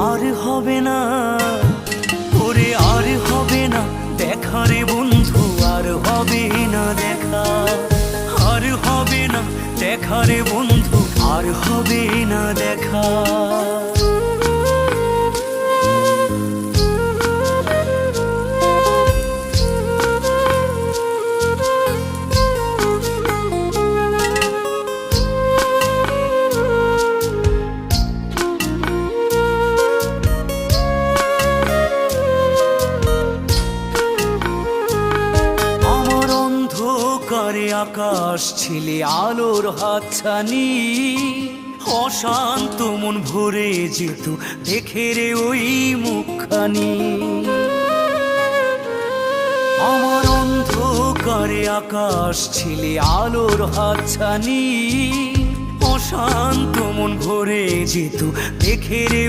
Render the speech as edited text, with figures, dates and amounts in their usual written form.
আর হবে না ওরে, আর হবে না দেখা রে বন্ধু, আর হবে না দেখা, আর হবে না দেখা রে বন্ধু, আর হবে না দেখা। অন্ধকারে আকাশ ছিলে আলোর হাতছানি, অশান্ত মন ভরে যেত দেখে রে ওই মুখখানি। আমার অন্ধকারে আকাশ ছিলে আলোর হাতছানি, অশান্ত মন ভরে যেত দেখে রে